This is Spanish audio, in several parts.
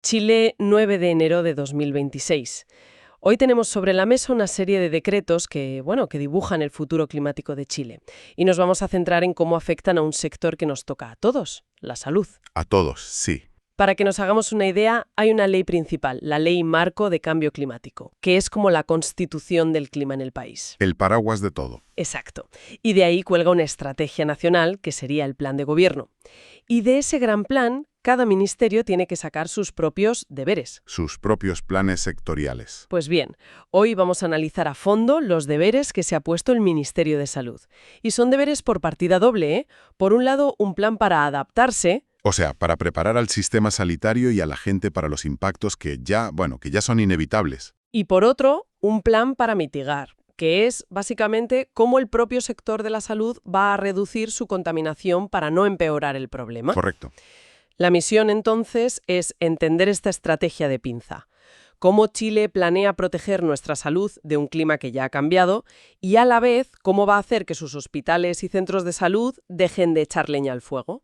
Chile, 9 de enero de 2026. Hoy tenemos sobre la mesa una serie de decretos que dibujan el futuro climático de Chile. Y nos vamos a centrar en cómo afectan a un sector que nos toca a todos, la salud. A todos, sí. Para que nos hagamos una idea, hay una ley principal, la Ley Marco de Cambio Climático, que es como la constitución del clima en el país. El paraguas de todo. Exacto. Y de ahí cuelga una estrategia nacional, que sería el plan de gobierno. Y de ese gran plan, cada ministerio tiene que sacar sus propios deberes. Sus propios planes sectoriales. Pues bien, hoy vamos a analizar a fondo los deberes que se ha puesto el Ministerio de Salud. Y son deberes por partida doble, ¿eh? Por un lado, un plan para adaptarse. O sea, para preparar al sistema sanitario y a la gente para los impactos que ya son inevitables. Y por otro, un plan para mitigar, que es básicamente cómo el propio sector de la salud va a reducir su contaminación para no empeorar el problema. Correcto. La misión, entonces, es entender esta estrategia de pinza. Cómo Chile planea proteger nuestra salud de un clima que ya ha cambiado y, a la vez, cómo va a hacer que sus hospitales y centros de salud dejen de echar leña al fuego.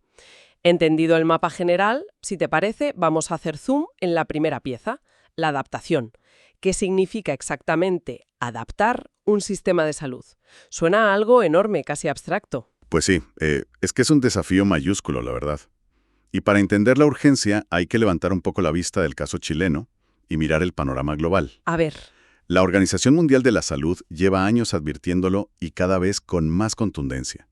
Entendido el mapa general, si te parece, vamos a hacer zoom en la primera pieza, la adaptación. ¿Qué significa exactamente adaptar un sistema de salud? Suena a algo enorme, casi abstracto. Pues sí, es que es un desafío mayúsculo, la verdad. Y para entender la urgencia hay que levantar un poco la vista del caso chileno y mirar el panorama global. A ver. La Organización Mundial de la Salud lleva años advirtiéndolo y cada vez con más contundencia.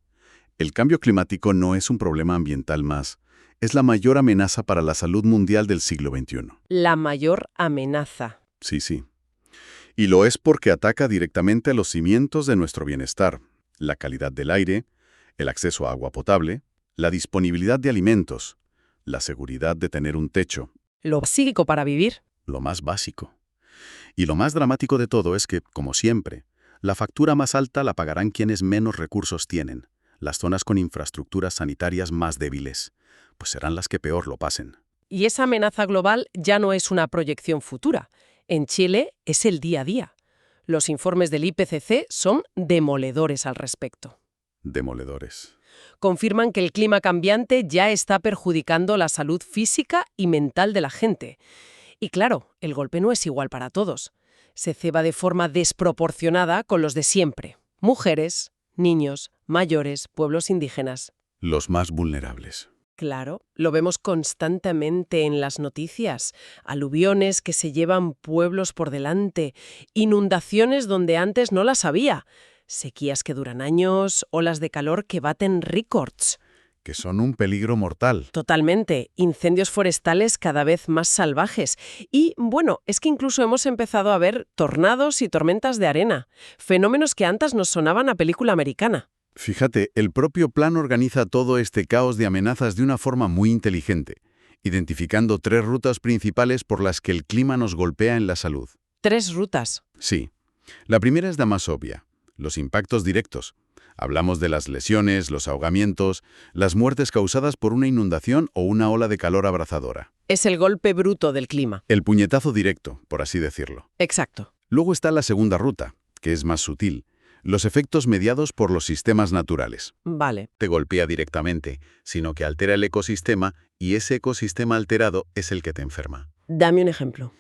El cambio climático no es un problema ambiental más, es la mayor amenaza para la salud mundial del siglo XXI. La mayor amenaza. Sí. Y lo es porque ataca directamente a los cimientos de nuestro bienestar, la calidad del aire, el acceso a agua potable, la disponibilidad de alimentos, la seguridad de tener un techo. Lo básico para vivir. Lo más básico. Y lo más dramático de todo es que, como siempre, la factura más alta la pagarán quienes menos recursos tienen, las zonas con infraestructuras sanitarias más débiles, pues serán las que peor lo pasen. Y esa amenaza global ya no es una proyección futura. En Chile es el día a día. Los informes del IPCC son demoledores al respecto. Demoledores. Confirman que el clima cambiante ya está perjudicando la salud física y mental de la gente. Y claro, el golpe no es igual para todos. Se ceba de forma desproporcionada con los de siempre. Mujeres, niños, mayores, pueblos indígenas. Los más vulnerables. Claro, lo vemos constantemente en las noticias. Aluviones que se llevan pueblos por delante, inundaciones donde antes no las había, sequías que duran años, olas de calor que baten récords. Que son un peligro mortal. Totalmente, incendios forestales cada vez más salvajes. Y, bueno, es que incluso hemos empezado a ver tornados y tormentas de arena, fenómenos que antes nos sonaban a película americana. Fíjate, el propio plan organiza todo este caos de amenazas de una forma muy inteligente, identificando 3 rutas principales por las que el clima nos golpea en la salud. 3 rutas. Sí. La primera es la más obvia, los impactos directos. Hablamos de las lesiones, los ahogamientos, las muertes causadas por una inundación o una ola de calor abrasadora. Es el golpe bruto del clima. El puñetazo directo, por así decirlo. Exacto. Luego está la segunda ruta, que es más sutil. Los efectos mediados por los sistemas naturales. Vale. Te golpea directamente, sino que altera el ecosistema y ese ecosistema alterado es el que te enferma. Dame un ejemplo.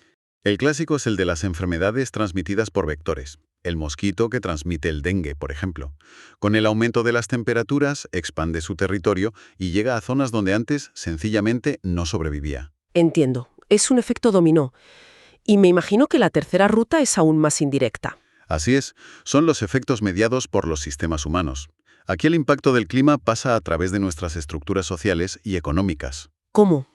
El clásico es el de las enfermedades transmitidas por vectores. El mosquito que transmite el dengue, por ejemplo. Con el aumento de las temperaturas, expande su territorio y llega a zonas donde antes sencillamente no sobrevivía. Entiendo. Es un efecto dominó. Y me imagino que la tercera ruta es aún más indirecta. Así es, son los efectos mediados por los sistemas humanos. Aquí el impacto del clima pasa a través de nuestras estructuras sociales y económicas. ¿Cómo?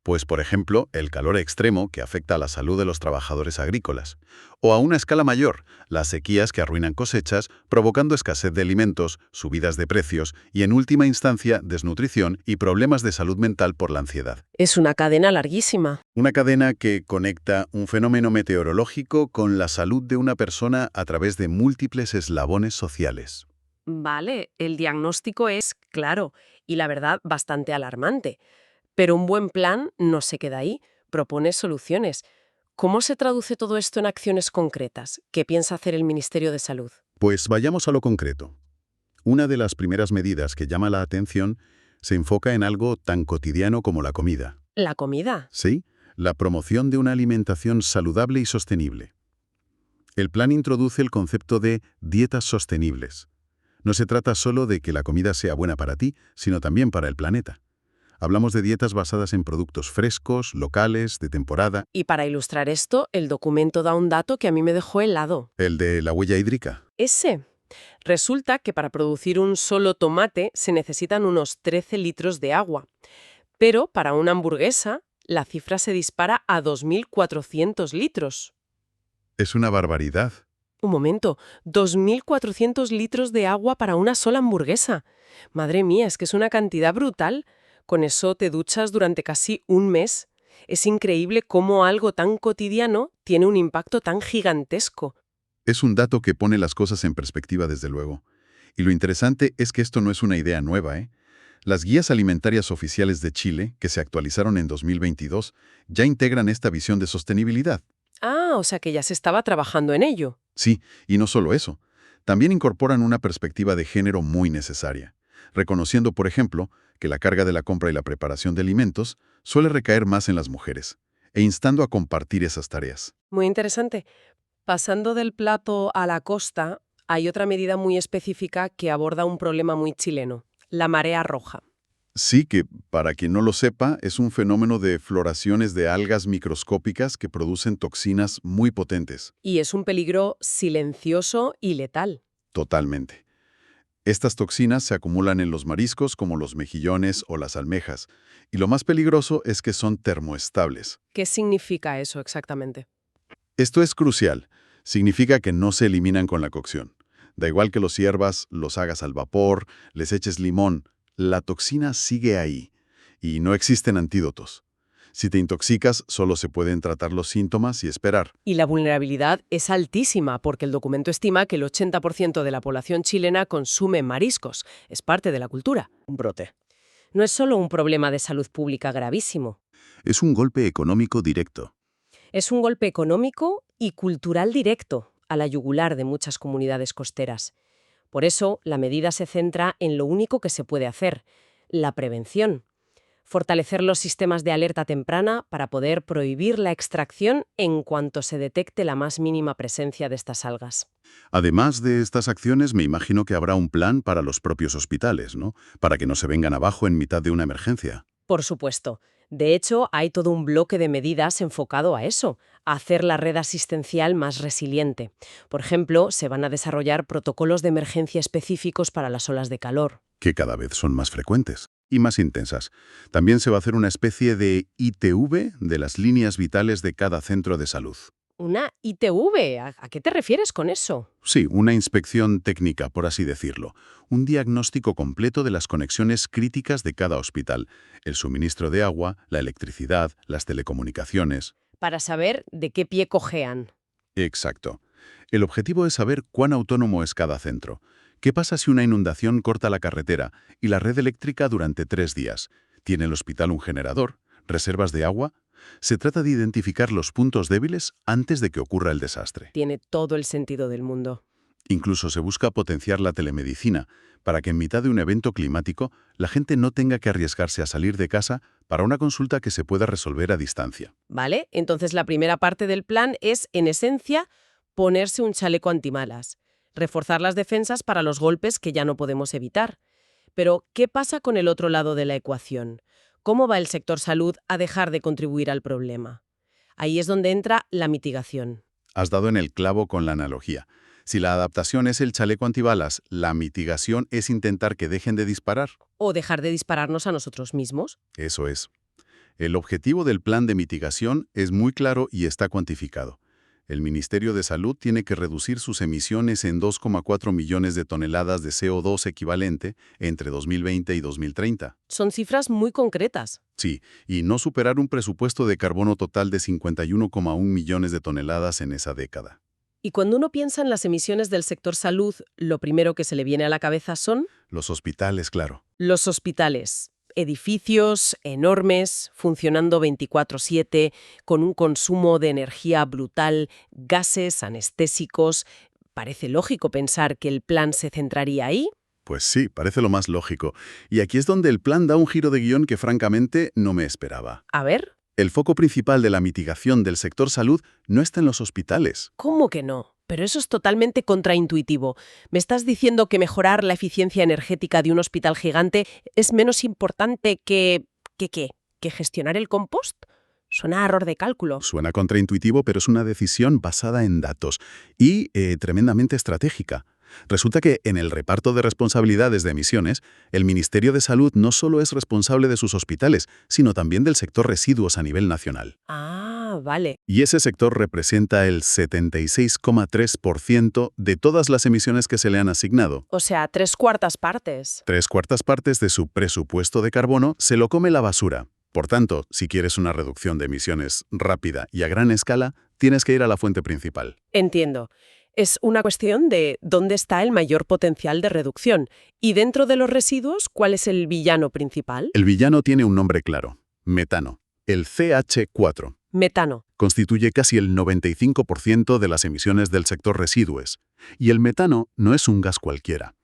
Pues, por ejemplo, el calor extremo que afecta a la salud de los trabajadores agrícolas. O a una escala mayor, las sequías que arruinan cosechas, provocando escasez de alimentos, subidas de precios y, en última instancia, desnutrición y problemas de salud mental por la ansiedad. Es una cadena larguísima. Una cadena que conecta un fenómeno meteorológico con la salud de una persona a través de múltiples eslabones sociales. Vale, el diagnóstico es claro y la verdad bastante alarmante. Pero un buen plan no se queda ahí, propone soluciones. ¿Cómo se traduce todo esto en acciones concretas? ¿Qué piensa hacer el Ministerio de Salud? Pues vayamos a lo concreto. Una de las primeras medidas que llama la atención se enfoca en algo tan cotidiano como la comida. ¿La comida? Sí, la promoción de una alimentación saludable y sostenible. El plan introduce el concepto de dietas sostenibles. No se trata solo de que la comida sea buena para ti, sino también para el planeta. Hablamos de dietas basadas en productos frescos, locales, de temporada. Y para ilustrar esto, el documento da un dato que a mí me dejó helado. El de la huella hídrica. Ese. Resulta que para producir un solo tomate se necesitan unos 13 litros de agua. Pero para una hamburguesa, la cifra se dispara a 2.400 litros. Es una barbaridad. Un momento, 2.400 litros de agua para una sola hamburguesa. Madre mía, es que es una cantidad brutal. Con eso te duchas durante casi un mes. Es increíble cómo algo tan cotidiano tiene un impacto tan gigantesco. Es un dato que pone las cosas en perspectiva, desde luego. Y lo interesante es que esto no es una idea nueva, ¿eh? Las guías alimentarias oficiales de Chile, que se actualizaron en 2022, ya integran esta visión de sostenibilidad. Ah, o sea que ya se estaba trabajando en ello. Sí, y no solo eso. También incorporan una perspectiva de género muy necesaria, reconociendo, por ejemplo, que la carga de la compra y la preparación de alimentos suele recaer más en las mujeres, e instando a compartir esas tareas. Muy interesante. Pasando del plato a la costa, hay otra medida muy específica que aborda un problema muy chileno, la marea roja. Sí que, para quien no lo sepa, es un fenómeno de floraciones de algas microscópicas que producen toxinas muy potentes. Y es un peligro silencioso y letal. Totalmente. Estas toxinas se acumulan en los mariscos como los mejillones o las almejas, y lo más peligroso es que son termoestables. ¿Qué significa eso exactamente? Esto es crucial. Significa que no se eliminan con la cocción. Da igual que los hiervas, los hagas al vapor, les eches limón, la toxina sigue ahí, y no existen antídotos. Si te intoxicas, solo se pueden tratar los síntomas y esperar. Y la vulnerabilidad es altísima porque el documento estima que el 80% de la población chilena consume mariscos. Es parte de la cultura. Un brote. No es solo un problema de salud pública gravísimo. Es un golpe económico directo. Es un golpe económico y cultural directo a la yugular de muchas comunidades costeras. Por eso, la medida se centra en lo único que se puede hacer, la prevención. Fortalecer los sistemas de alerta temprana para poder prohibir la extracción en cuanto se detecte la más mínima presencia de estas algas. Además de estas acciones, me imagino que habrá un plan para los propios hospitales, ¿no? Para que no se vengan abajo en mitad de una emergencia. Por supuesto. De hecho, hay todo un bloque de medidas enfocado a eso, a hacer la red asistencial más resiliente. Por ejemplo, se van a desarrollar protocolos de emergencia específicos para las olas de calor. Que cada vez son más frecuentes y más intensas. También se va a hacer una especie de ITV de las líneas vitales de cada centro de salud. ¿Una ITV? ¿A qué te refieres con eso? Sí, una inspección técnica, por así decirlo. Un diagnóstico completo de las conexiones críticas de cada hospital. El suministro de agua, la electricidad, las telecomunicaciones. Para saber de qué pie cojean. Exacto. El objetivo es saber cuán autónomo es cada centro. ¿Qué pasa si una inundación corta la carretera y la red eléctrica durante 3 días? ¿Tiene el hospital un generador? ¿Reservas de agua? Se trata de identificar los puntos débiles antes de que ocurra el desastre. Tiene todo el sentido del mundo. Incluso se busca potenciar la telemedicina para que en mitad de un evento climático la gente no tenga que arriesgarse a salir de casa para una consulta que se pueda resolver a distancia. ¿Vale? Entonces la primera parte del plan es, en esencia, ponerse un chaleco antimalas, reforzar las defensas para los golpes que ya no podemos evitar. Pero, ¿qué pasa con el otro lado de la ecuación? ¿Cómo va el sector salud a dejar de contribuir al problema? Ahí es donde entra la mitigación. Has dado en el clavo con la analogía. Si la adaptación es el chaleco antibalas, la mitigación es intentar que dejen de disparar. ¿O dejar de dispararnos a nosotros mismos? Eso es. El objetivo del plan de mitigación es muy claro y está cuantificado. El Ministerio de Salud tiene que reducir sus emisiones en 2,4 millones de toneladas de CO2 equivalente entre 2020 y 2030. Son cifras muy concretas. Sí, y no superar un presupuesto de carbono total de 51,1 millones de toneladas en esa década. Y cuando uno piensa en las emisiones del sector salud, lo primero que se le viene a la cabeza son Los hospitales, claro. los hospitales. Edificios enormes, funcionando 24/7, con un consumo de energía brutal, gases, anestésicos. Parece lógico pensar que el plan se centraría ahí. Pues sí, parece lo más lógico. Y aquí es donde el plan da un giro de guión que francamente no me esperaba. A ver, El foco principal de la mitigación del sector salud no está en los hospitales. ¿Cómo que no? Pero eso es totalmente contraintuitivo. ¿Me estás diciendo que mejorar la eficiencia energética de un hospital gigante es menos importante que gestionar el compost? Suena a error de cálculo. Suena contraintuitivo, pero es una decisión basada en datos y tremendamente estratégica. Resulta que en el reparto de responsabilidades de emisiones, el Ministerio de Salud no solo es responsable de sus hospitales, sino también del sector residuos a nivel nacional. Ah, vale. Y ese sector representa el 76,3% de todas las emisiones que se le han asignado. O sea, 3/4 partes. 3/4 partes de su presupuesto de carbono se lo come la basura. Por tanto, si quieres una reducción de emisiones rápida y a gran escala, tienes que ir a la fuente principal. Entiendo. Es una cuestión de dónde está el mayor potencial de reducción. Y dentro de los residuos, ¿cuál es el villano principal? El villano tiene un nombre claro: metano. El CH4 Metano. constituye casi el 95% de las emisiones del sector residuos. Y el metano no es un gas cualquiera.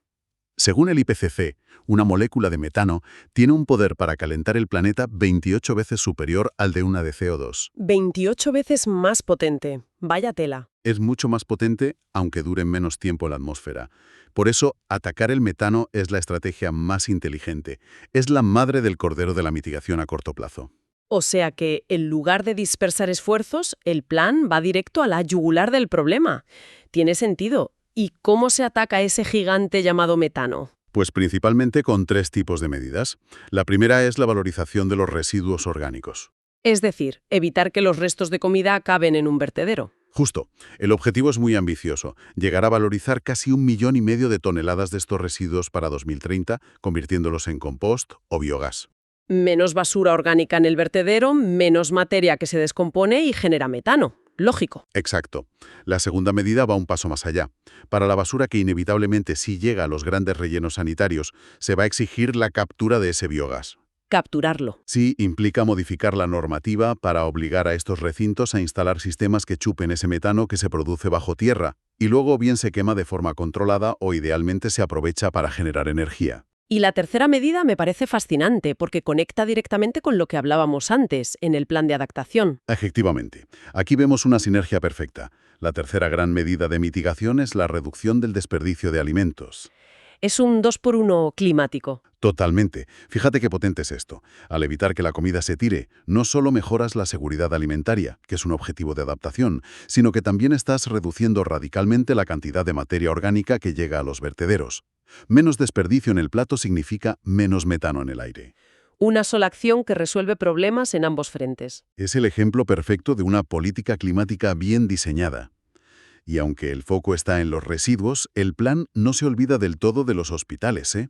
Según el IPCC, una molécula de metano tiene un poder para calentar el planeta 28 veces superior al de una de CO2. 28 veces más potente. Vaya tela. Es mucho más potente, aunque dure menos tiempo en la atmósfera. Por eso, atacar el metano es la estrategia más inteligente. Es la madre del cordero de la mitigación a corto plazo. O sea que, en lugar de dispersar esfuerzos, el plan va directo a la yugular del problema. Tiene sentido. ¿Y cómo se ataca a ese gigante llamado metano? Pues principalmente con 3 tipos de medidas. La primera es la valorización de los residuos orgánicos. Es decir, evitar que los restos de comida acaben en un vertedero. Justo. El objetivo es muy ambicioso: llegar a valorizar casi 1,5 millones de toneladas de estos residuos para 2030, convirtiéndolos en compost o biogás. Menos basura orgánica en el vertedero, menos materia que se descompone y genera metano. Lógico. Exacto. La segunda medida va un paso más allá. Para la basura que inevitablemente sí llega a los grandes rellenos sanitarios, se va a exigir la captura de ese biogás. Capturarlo. Sí, implica modificar la normativa para obligar a estos recintos a instalar sistemas que chupen ese metano que se produce bajo tierra, y luego bien se quema de forma controlada o idealmente se aprovecha para generar energía. Y la tercera medida me parece fascinante porque conecta directamente con lo que hablábamos antes, en el plan de adaptación. Efectivamente. Aquí vemos una sinergia perfecta. La tercera gran medida de mitigación es la reducción del desperdicio de alimentos. Es un 2x1 climático. Totalmente. Fíjate qué potente es esto. Al evitar que la comida se tire, no solo mejoras la seguridad alimentaria, que es un objetivo de adaptación, sino que también estás reduciendo radicalmente la cantidad de materia orgánica que llega a los vertederos. Menos desperdicio en el plato significa menos metano en el aire. Una sola acción que resuelve problemas en ambos frentes. Es el ejemplo perfecto de una política climática bien diseñada. Y aunque el foco está en los residuos, el plan no se olvida del todo de los hospitales, ¿eh?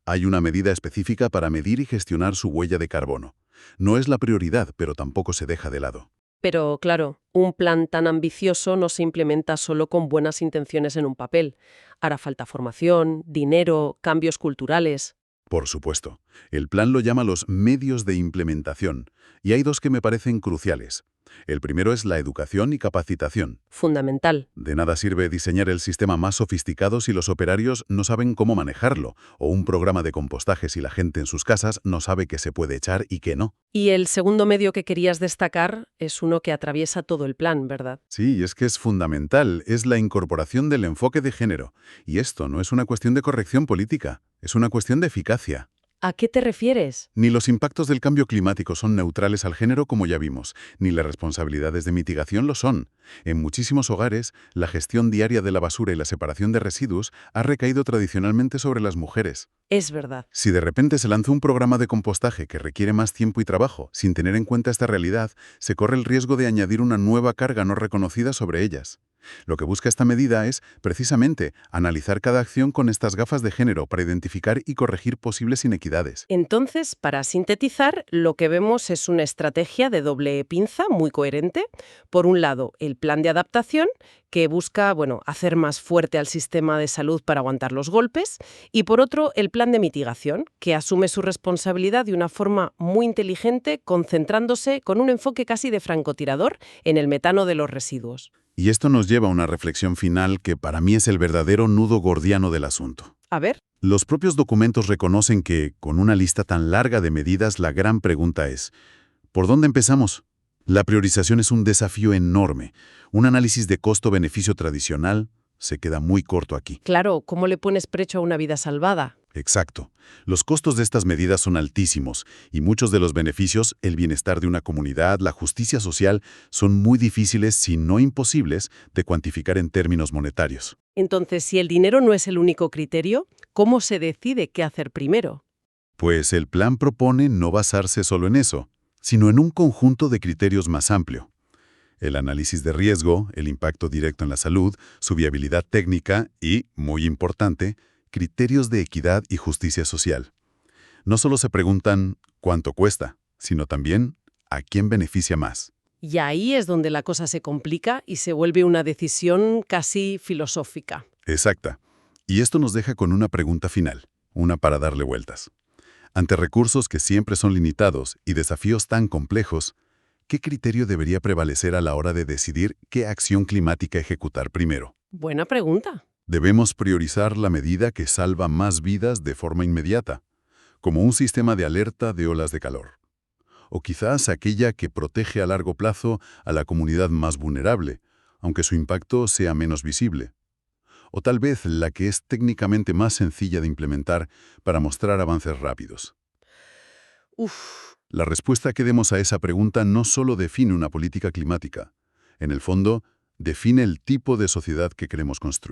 Hay una medida específica para medir y gestionar su huella de carbono. No es la prioridad, pero tampoco se deja de lado. Pero, claro, un plan tan ambicioso no se implementa solo con buenas intenciones en un papel. Hará falta formación, dinero, cambios culturales. Por supuesto. El plan lo llama los medios de implementación, y hay 2 que me parecen cruciales. El primero es la educación y capacitación. Fundamental. De nada sirve diseñar el sistema más sofisticado si los operarios no saben cómo manejarlo, o un programa de compostaje si la gente en sus casas no sabe qué se puede echar y qué no. Y el segundo medio que querías destacar es uno que atraviesa todo el plan, ¿verdad? Sí, es que es fundamental, es la incorporación del enfoque de género. Y esto no es una cuestión de corrección política, es una cuestión de eficacia. ¿A qué te refieres? Ni los impactos del cambio climático son neutrales al género, como ya vimos, ni las responsabilidades de mitigación lo son. En muchísimos hogares, la gestión diaria de la basura y la separación de residuos ha recaído tradicionalmente sobre las mujeres. Es verdad. Si de repente se lanza un programa de compostaje que requiere más tiempo y trabajo, sin tener en cuenta esta realidad, se corre el riesgo de añadir una nueva carga no reconocida sobre ellas. Lo que busca esta medida es, precisamente, analizar cada acción con estas gafas de género para identificar y corregir posibles inequidades. Entonces, para sintetizar, lo que vemos es una estrategia de doble pinza muy coherente. Por un lado, el plan de adaptación, que busca, hacer más fuerte al sistema de salud para aguantar los golpes, y por otro, el plan de mitigación, que asume su responsabilidad de una forma muy inteligente, concentrándose con un enfoque casi de francotirador en el metano de los residuos. Y esto nos lleva a una reflexión final que para mí es el verdadero nudo gordiano del asunto. A ver. Los propios documentos reconocen que, con una lista tan larga de medidas, la gran pregunta es: ¿por dónde empezamos? La priorización es un desafío enorme. Un análisis de costo-beneficio tradicional se queda muy corto aquí. Claro, ¿cómo le pones precio a una vida salvada? Exacto. Los costos de estas medidas son altísimos y muchos de los beneficios, el bienestar de una comunidad, la justicia social, son muy difíciles, si no imposibles, de cuantificar en términos monetarios. Entonces, si el dinero no es el único criterio, ¿cómo se decide qué hacer primero? Pues el plan propone no basarse solo en eso, sino en un conjunto de criterios más amplio. El análisis de riesgo, el impacto directo en la salud, su viabilidad técnica y, muy importante, criterios de equidad y justicia social. No solo se preguntan cuánto cuesta, sino también a quién beneficia más. Y ahí es donde la cosa se complica y se vuelve una decisión casi filosófica. Exacta. Y esto nos deja con una pregunta final, una para darle vueltas. Ante recursos que siempre son limitados y desafíos tan complejos, ¿qué criterio debería prevalecer a la hora de decidir qué acción climática ejecutar primero? Buena pregunta. Debemos priorizar la medida que salva más vidas de forma inmediata, como un sistema de alerta de olas de calor. O quizás aquella que protege a largo plazo a la comunidad más vulnerable, aunque su impacto sea menos visible. O tal vez la que es técnicamente más sencilla de implementar para mostrar avances rápidos. Uf. La respuesta que demos a esa pregunta no solo define una política climática. En el fondo, define el tipo de sociedad que queremos construir.